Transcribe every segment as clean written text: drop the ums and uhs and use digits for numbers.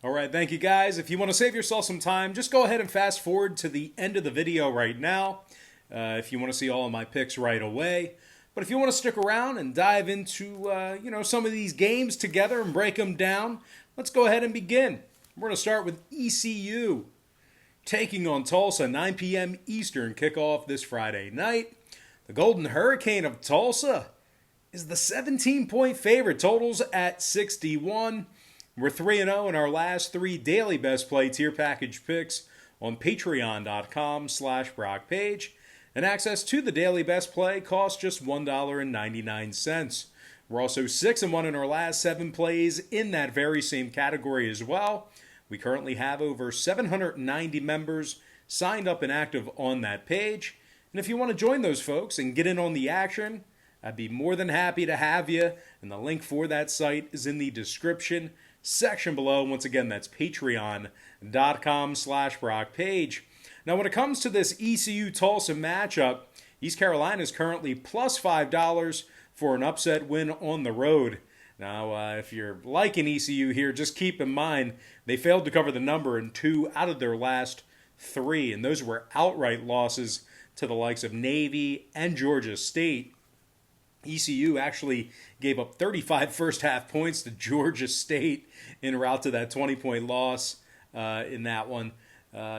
All right, thank you guys. If you want to save yourself some time, just go ahead and fast forward to the end of the video right now if you want to see all of my picks right away. But if you want to stick around and dive into some of these games together and break them down, let's go ahead and begin. We're going to start with ECU taking on Tulsa, 9 p.m. Eastern kickoff this Friday night. The Golden Hurricane of Tulsa is the 17-point favorite, totals at 61. We're 3-0 in our last three daily best play tier package picks on patreon.com/BrockPage. And access to the daily best play costs just $1.99. We're also 6-1 in our last seven plays in that very same category as well. We currently have over 790 members signed up and active on that page. And if you want to join those folks and get in on the action, I'd be more than happy to have you. And the link for that site is in the description section below. Once again, that's patreon.com/BrockPage. Now, when it comes to this ECU-Tulsa matchup, East Carolina is currently plus $5 for an upset win on the road. Now, if you're liking ECU here, just keep in mind they failed to cover the number in 2 out of their last 3, and those were outright losses to the likes of Navy and Georgia State. ECU actually gave up 35 first-half points to Georgia State en route to that 20-point loss in that one.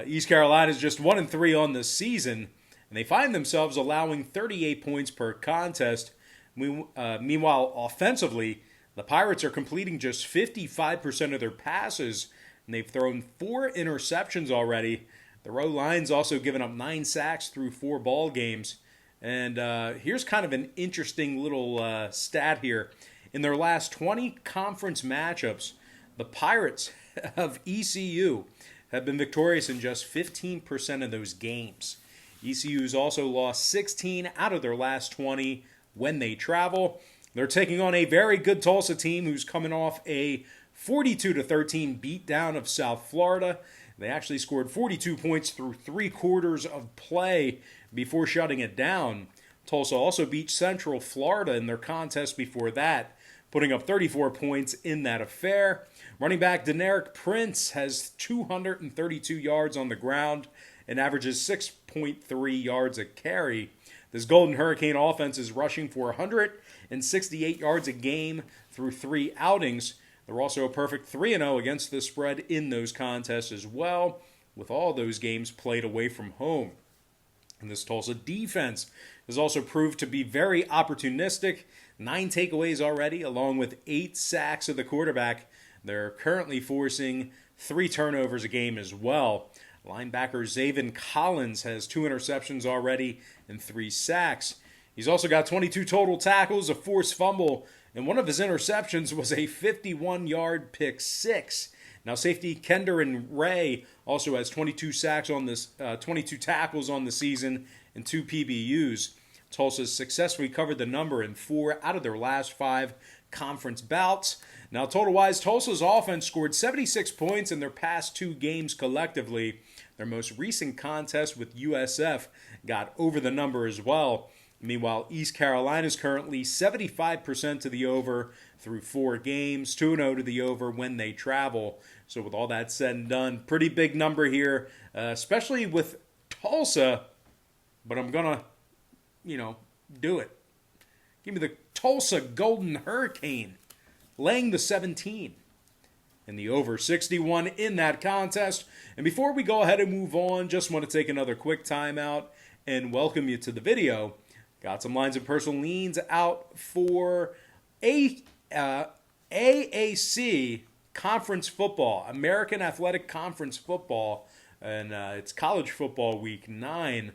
East Carolina is just 1-3 on the season, and they find themselves allowing 38 points per contest. Meanwhile, offensively, the Pirates are completing just 55% of their passes, and they've thrown 4 interceptions already. The Row Lions also given up 9 sacks through 4 ball games. And here's kind of an interesting little stat here. In their last 20 conference matchups, the Pirates of ECU have been victorious in just 15% of those games. ECU's also lost 16 out of their last 20 when they travel. They're taking on a very good Tulsa team who's coming off a 42-13 beatdown of South Florida. They actually scored 42 points through 3 quarters of play before shutting it down. Tulsa also beat Central Florida in their contest before that, putting up 34 points in that affair. Running back Deneric Prince has 232 yards on the ground and averages 6.3 yards a carry. This Golden Hurricane offense is rushing for 168 yards a game through 3 outings. They're also a perfect 3-0 against the spread in those contests as well, with all those games played away from home. And this Tulsa defense has also proved to be very opportunistic. 9 takeaways already, along with 8 sacks of the quarterback. They're currently forcing 3 turnovers a game as well. Linebacker Zaven Collins has 2 interceptions already and 3 sacks. He's also got 22 total tackles, a forced fumble, and one of his interceptions was a 51-yard pick 6. Now, safety Kenderen Ray also has 22 tackles on the season and 2 PBUs. Tulsa's successfully covered the number in 4 out of their last 5 conference bouts. Now, total-wise, Tulsa's offense scored 76 points in their past 2 games collectively. Their most recent contest with USF got over the number as well. Meanwhile, East Carolina is currently 75% to the over through 4 games, 2-0 to the over when they travel. So with all that said and done, pretty big number here, especially with Tulsa, but I'm going to, do it. Give me the Tulsa Golden Hurricane, laying the 17 and the over 61 in that contest. And before we go ahead and move on, just want to take another quick timeout and welcome you to the video. Got some lines and personal leans out for AAC Conference Football, American Athletic Conference Football, and it's College Football Week 9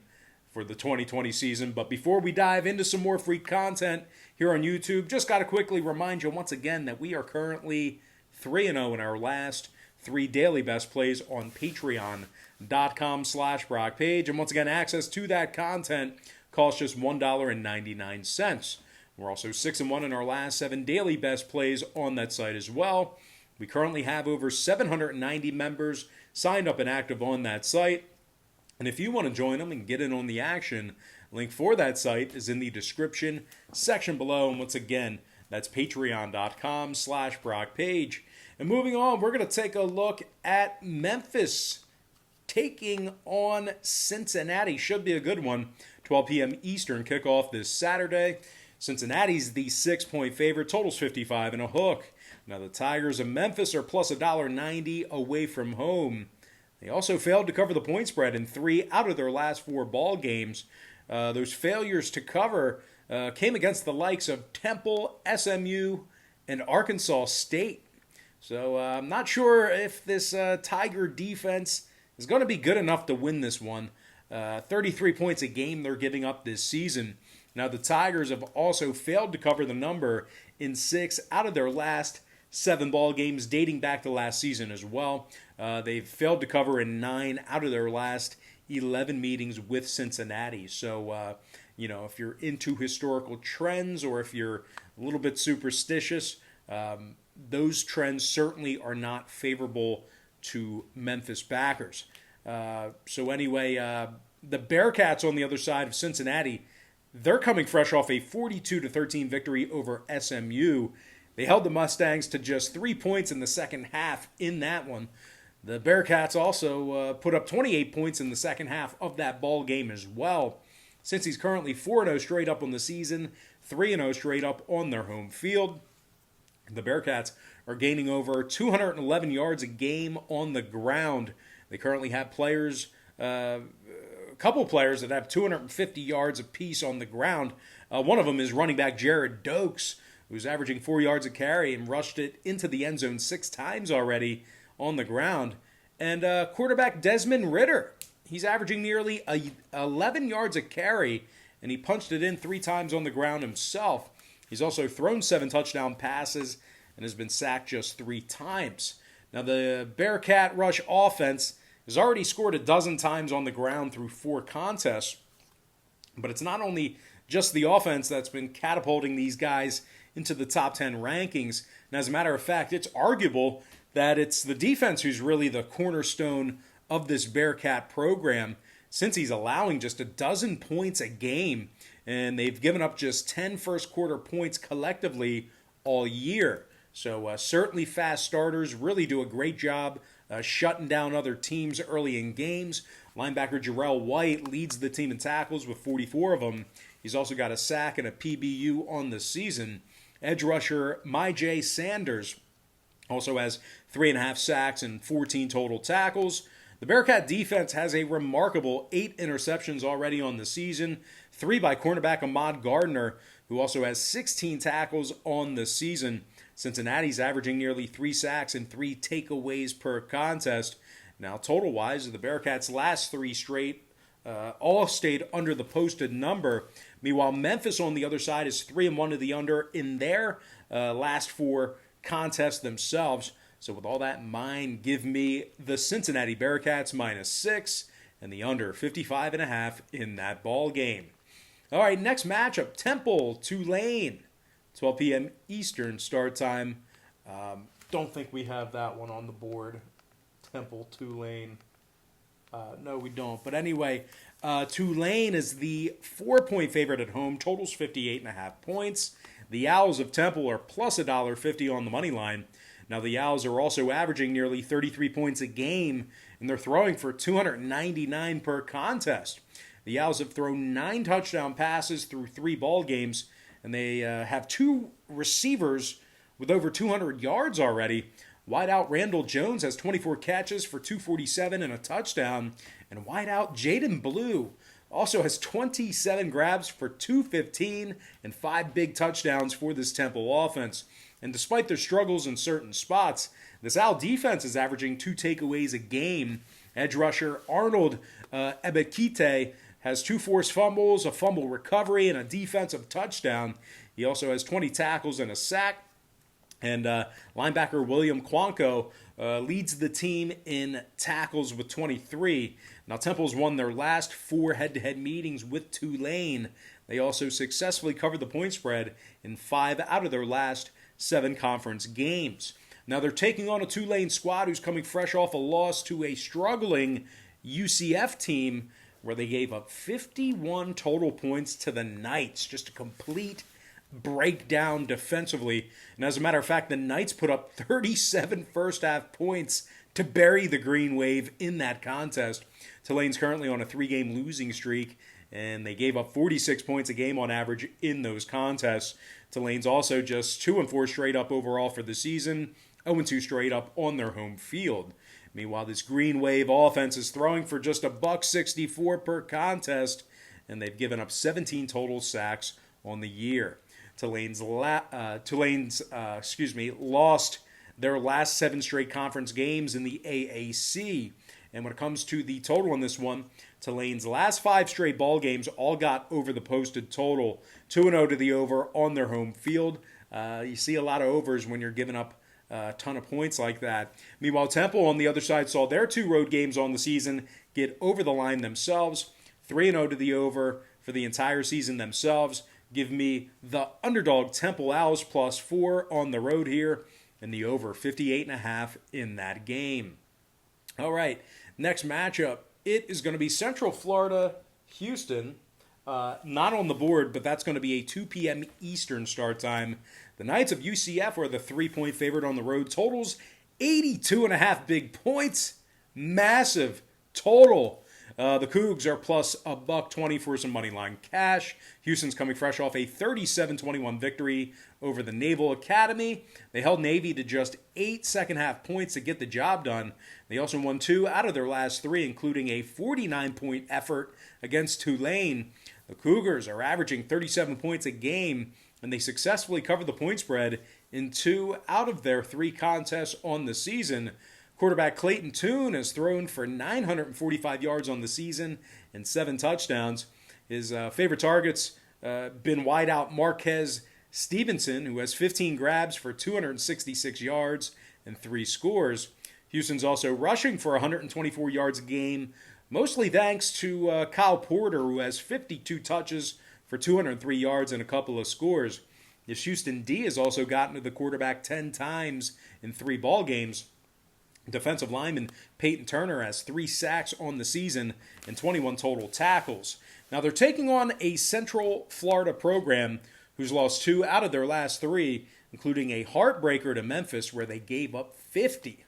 for the 2020 season. But before we dive into some more free content here on YouTube, just got to quickly remind you once again that we are currently 3-0 in our last 3 daily best plays on patreon.com/BrockPage. And once again, access to that content costs just $1.99. We're also 6-1 in our last 7 daily best plays on that site as well. We currently have over 790 members signed up and active on that site. And if you want to join them and get in on the action, link for that site is in the description section below. And once again, that's patreon.com/BrockPage. And moving on, we're going to take a look at Memphis taking on Cincinnati. Should be a good one. 12 p.m. Eastern kickoff this Saturday. Cincinnati's the 6-point favorite. Total's 55 and a hook. Now the Tigers of Memphis are plus $1.90 away from home. They also failed to cover the point spread in 3 out of their last 4 ball games. Those failures to cover came against the likes of Temple, SMU, and Arkansas State. So I'm not sure if this Tiger defense is going to be good enough to win this one. 33 points a game they're giving up this season. Now the Tigers have also failed to cover the number in 6 out of their last 7 ball games dating back to last season as well. They've failed to cover in 9 out of their last 11 meetings with Cincinnati. So, if you're into historical trends or if you're a little bit superstitious, those trends certainly are not favorable to Memphis backers. So anyway, the Bearcats on the other side of Cincinnati, they're coming fresh off a 42-13 victory over SMU. They held the Mustangs to just 3 points in the second half in that one. The Bearcats also put up 28 points in the second half of that ball game as well. Since he's currently 4-0 straight up on the season, 3-0 straight up on their home field. The Bearcats are gaining over 211 yards a game on the ground. They currently have players, a couple players that have 250 yards apiece on the ground. One of them is running back Jared Dokes, who's averaging 4 yards a carry and rushed it into the end zone 6 times already on the ground. And quarterback Desmond Ridder, he's averaging nearly 11 yards a carry, and he punched it in 3 times on the ground himself. He's also thrown 7 touchdown passes and has been sacked just 3 times. Now, the Bearcat rush offense has already scored 12 times on the ground through 4 contests, but it's not only just the offense that's been catapulting these guys into the top 10 rankings. And as a matter of fact, it's arguable that it's the defense who's really the cornerstone of this Bearcat program, since he's allowing just 12 points a game, and they've given up just 10 first quarter points collectively all year. So certainly fast starters really do a great job shutting down other teams early in games. Linebacker Jarrell White leads the team in tackles with 44 of them. He's also got a sack and a PBU on the season. Edge rusher Myjay Sanders also has 3.5 sacks and 14 total tackles. The Bearcat defense has a remarkable 8 interceptions already on the season, 3 by cornerback Ahmad Gardner, who also has 16 tackles on the season. Cincinnati's averaging nearly 3 sacks and 3 takeaways per contest. Now, total-wise, the Bearcats' last 3 straight all stayed under the posted number. Meanwhile, Memphis on the other side is 3-1 to the under in their last 4 contests themselves. So with all that in mind, give me the Cincinnati Bearcats -6 and the under 55.5 in that ball game. All right, next matchup, Temple, Tulane. 12 p.m. Eastern start time. Don't think we have that one on the board. Temple, Tulane. No, we don't. But anyway, Tulane is the 4-point favorite at home. Total's 58.5 points. The Owls of Temple are plus $1.50 on the money line. Now, the Owls are also averaging nearly 33 points a game, and they're throwing for 299 per contest. The Owls have thrown 9 touchdown passes through 3 ball games, and they have 2 receivers with over 200 yards already. Wideout Randall Jones has 24 catches for 247 and a touchdown, and wideout Jaden Blue also has 27 grabs for 215 and 5 big touchdowns for this Temple offense. And despite their struggles in certain spots, this Owl defense is averaging 2 takeaways a game. Edge rusher Arnold Ebekite has 2 forced fumbles, a fumble recovery, and a defensive touchdown. He also has 20 tackles and a sack. And linebacker William Quanko leads the team in tackles with 23. Now, Temple's won their last 4 head-to-head meetings with Tulane. They also successfully covered the point spread in 5 out of their last 7 conference games. Now, they're taking on a Tulane squad who's coming fresh off a loss to a struggling UCF team where they gave up 51 total points to the Knights. Just a complete break down defensively. And as a matter of fact, the Knights put up 37 first-half points to bury the Green Wave in that contest. Tulane's currently on a 3-game losing streak, and they gave up 46 points a game on average in those contests. Tulane's also just 2-4 straight up overall for the season, 0-2 straight up on their home field. Meanwhile, this Green Wave offense is throwing for just $1.64 per contest, and they've given up 17 total sacks on the year. Tulane's lost their last 7 straight conference games in the AAC. And when it comes to the total on this one, Tulane's last 5 straight ball games all got over the posted total. 2-0 to the over on their home field. You see a lot of overs when you're giving up a ton of points like that. Meanwhile, Temple on the other side saw their 2 road games on the season get over the line themselves. 3-0 to the over for the entire season themselves. Give me the underdog Temple Owls +4 on the road here, and the over 58.5 in that game. All right, next matchup. It is going to be Central Florida, Houston. Not on the board, but that's going to be a 2 p.m. Eastern start time. The Knights of UCF are the 3-point favorite on the road. Totals 82.5 big points. Massive total. The Cougs are plus $1.20 for some money line cash. Houston's coming fresh off a 37-21 victory over the Naval Academy. They held Navy to just 8 second-half points to get the job done. They also won 2 out of their last 3, including a 49-point effort against Tulane. The Cougars are averaging 37 points a game, and they successfully covered the point spread in 2 out of their 3 contests on the season. Quarterback Clayton Tune has thrown for 945 yards on the season and 7 touchdowns. His favorite targets been wideout Marquez Stevenson, who has 15 grabs for 266 yards and 3 scores. Houston's also rushing for 124 yards a game, mostly thanks to Kyle Porter, who has 52 touches for 203 yards and a couple of scores. This Houston D has also gotten to the quarterback 10 times in 3 ball games. Defensive lineman Peyton Turner has 3 sacks on the season and 21 total tackles. Now they're taking on a Central Florida program who's lost 2 out of their last 3, including a heartbreaker to Memphis where they gave up 50.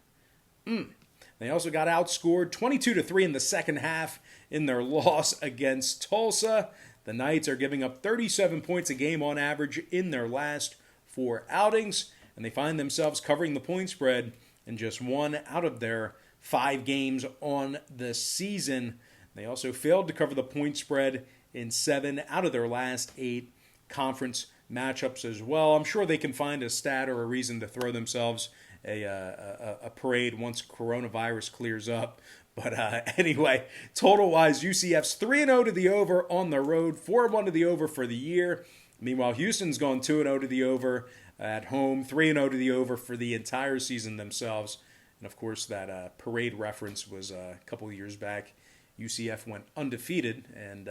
They also got outscored 22-3 in the second half in their loss against Tulsa. The Knights are giving up 37 points a game on average in their last 4 outings, and they find themselves covering the point spread in just 1 out of their 5 games on the season. They also failed to cover the point spread in 7 out of their last 8 conference matchups as well. I'm sure they can find a stat or a reason to throw themselves a parade once coronavirus clears up. But anyway, total-wise, UCF's 3-0 to the over on the road, 4-1 to the over for the year. Meanwhile, Houston's gone 2-0 to the over at home, 3-0 to the over for the entire season themselves. And, of course, that parade reference was a couple of years back. UCF went undefeated and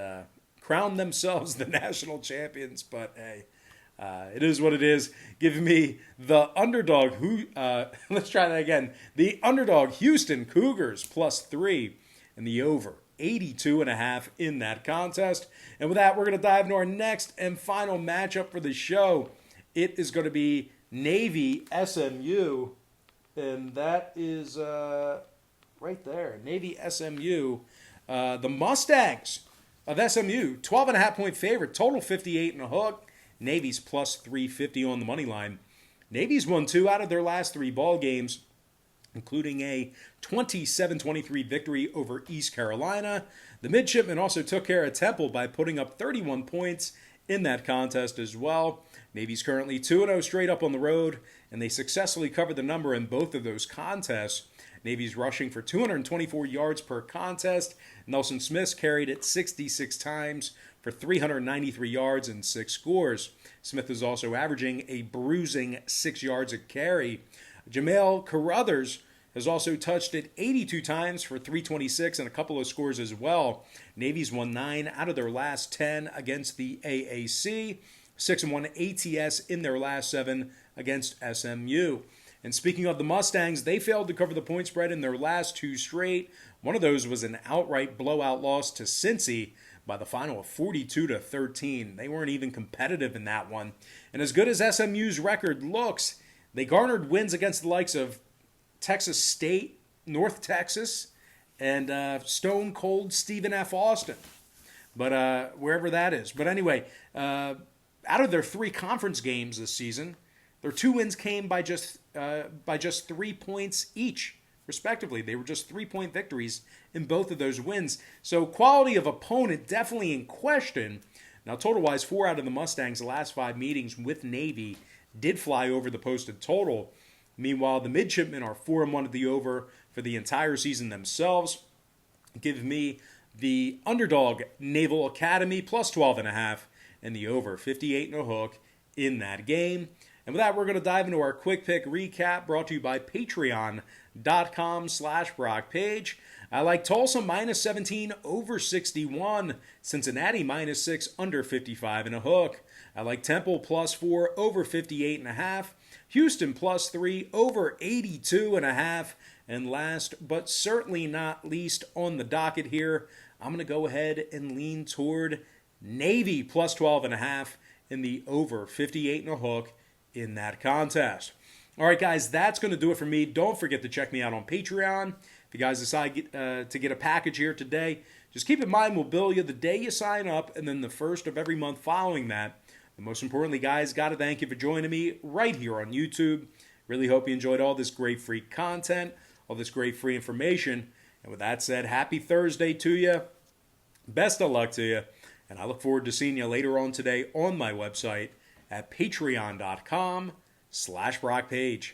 crowned themselves the national champions. But, hey, it is what it is. Give me the underdog. Let's try that again. The underdog Houston Cougars +3 and the over 82.5 in that contest. And with that, we're going to dive into our next and final matchup for the show. It is going to be Navy SMU, and that is right there. Navy SMU. The Mustangs of SMU, 12.5-point favorite, total 58 and a hook. Navy's +350 on the money line. Navy's won 2 out of their last 3 ball games, including a 27-23 victory over East Carolina. The Midshipmen also took care of Temple by putting up 31 points in that contest as well. Navy's currently 2-0 straight up on the road, and they successfully covered the number in both of those contests. Navy's rushing for 224 yards per contest. Nelson Smith's carried it 66 times for 393 yards and 6 scores. Smith is also averaging a bruising 6 yards a carry. Jamel Carruthers has also touched it 82 times for 326 and a couple of scores as well. Navy's won 9 out of their last 10 against the AAC, 6-1 ATS in their last 7 against SMU. And speaking of the Mustangs, they failed to cover the point spread in their last 2 straight. One of those was an outright blowout loss to Cincy, by the final of 42-13. They weren't even competitive in that one. And as good as SMU's record looks, they garnered wins against the likes of Texas State, North Texas, and Stone Cold Stephen F. Austin. But wherever that is. But anyway, out of their 3 conference games this season, their 2 wins came by just 3 points each, respectively. They were just 3-point victories in both of those wins. So quality of opponent definitely in question. Now, total-wise, 4 out of the Mustangs' last 5 meetings with Navy did fly over the posted total. Meanwhile, the Midshipmen are 4-1 at the over for the entire season themselves. Give me the Underdog Naval Academy plus 12.5 and the over 58 and a hook in that game. And with that, we're going to dive into our quick pick recap brought to you by patreon.com/BrockPage. I like Tulsa minus 17 over 61. Cincinnati minus 6 under 55 and a hook. I like Temple plus 4 over 58 and a half. Houston plus 3 over 82 and a half. And last but certainly not least on the docket here, I'm going to go ahead and lean toward Navy plus 12 and a half in the over 58 and a hook in that contest. All right, guys, that's going to do it for me. Don't forget to check me out on Patreon. If you guys decide to get a package here today, just keep in mind we'll bill you the day you sign up and then the first of every month following that. But most importantly, guys, got to thank you for joining me right here on YouTube. Really hope you enjoyed all this great free content, all this great free information. And with that said, happy Thursday to you. Best of luck to you. And I look forward to seeing you later on today on my website at patreon.com/BrockPage.